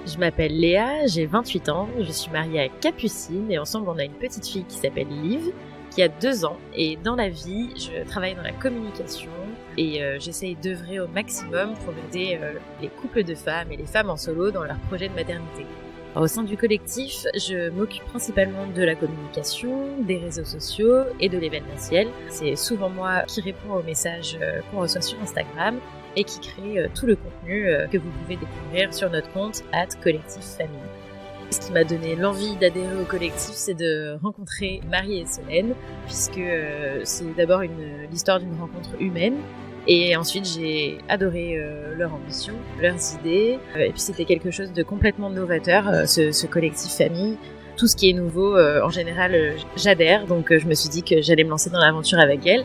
Je m'appelle Léa, j'ai 28 ans, je suis mariée à Capucine et ensemble on a une petite fille qui s'appelle Liv, qui a 2 ans. Et dans la vie, je travaille dans la communication et j'essaye d'œuvrer au maximum pour aider les couples de femmes et les femmes en solo dans leurs projets de maternité. Au sein du collectif, je m'occupe principalement de la communication, des réseaux sociaux et de l'événementiel. C'est souvent moi qui réponds aux messages qu'on reçoit sur Instagram et qui crée tout le contenu que vous pouvez découvrir sur notre compte @collectiffamille. Ce qui m'a donné l'envie d'adhérer au collectif, c'est de rencontrer Marie et Solène, puisque c'est d'abord l'histoire d'une rencontre humaine. Et ensuite, j'ai adoré leur ambition, leurs idées. Et puis, c'était quelque chose de complètement novateur, ce collectif famille. Tout ce qui est nouveau, en général, j'adhère. Donc, je me suis dit que j'allais me lancer dans l'aventure avec elles.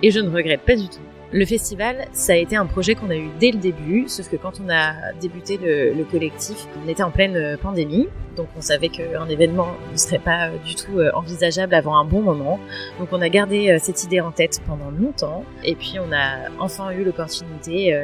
Et je ne regrette pas du tout. Le festival, ça a été un projet qu'on a eu dès le début, sauf que quand on a débuté le collectif, on était en pleine pandémie, donc on savait qu'un événement ne serait pas du tout envisageable avant un bon moment. Donc on a gardé cette idée en tête pendant longtemps, et puis on a enfin eu l'opportunité,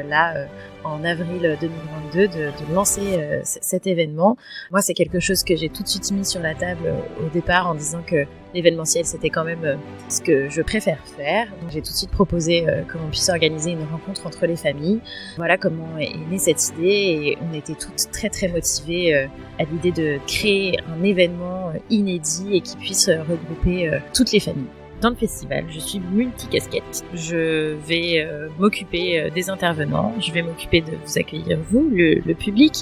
en avril 2022, de lancer cet événement. Moi, c'est quelque chose que j'ai tout de suite mis sur la table au départ en disant que l'événementiel, c'était quand même ce que je préfère faire. Donc j'ai tout de suite proposé que l'on puisse organiser une rencontre entre les familles. Voilà comment est née cette idée, et on était toutes très très motivées à l'idée de créer un événement inédit et qui puisse regrouper toutes les familles. Dans le festival, je suis multicasquette. Je vais m'occuper des intervenants, je vais m'occuper de vous accueillir vous, le public.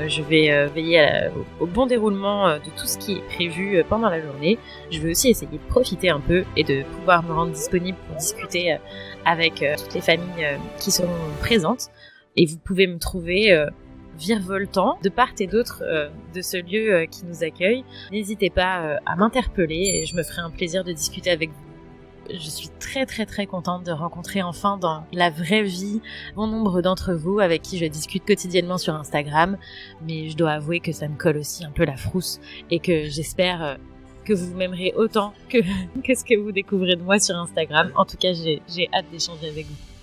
Je vais veiller au bon déroulement de tout ce qui est prévu pendant la journée. Je vais aussi essayer de profiter un peu et de pouvoir me rendre disponible pour discuter avec toutes les familles qui seront présentes. Et vous pouvez me trouver virevoltant de part et d'autre de ce lieu qui nous accueille. N'hésitez pas à m'interpeller et je me ferai un plaisir de discuter avec vous. Je suis très très très contente de rencontrer enfin dans la vraie vie bon nombre d'entre vous avec qui je discute quotidiennement sur Instagram, mais je dois avouer que ça me colle aussi un peu la frousse et que j'espère que vous m'aimerez autant que ce que vous découvrez de moi sur Instagram. En tout cas, j'ai hâte d'échanger avec vous.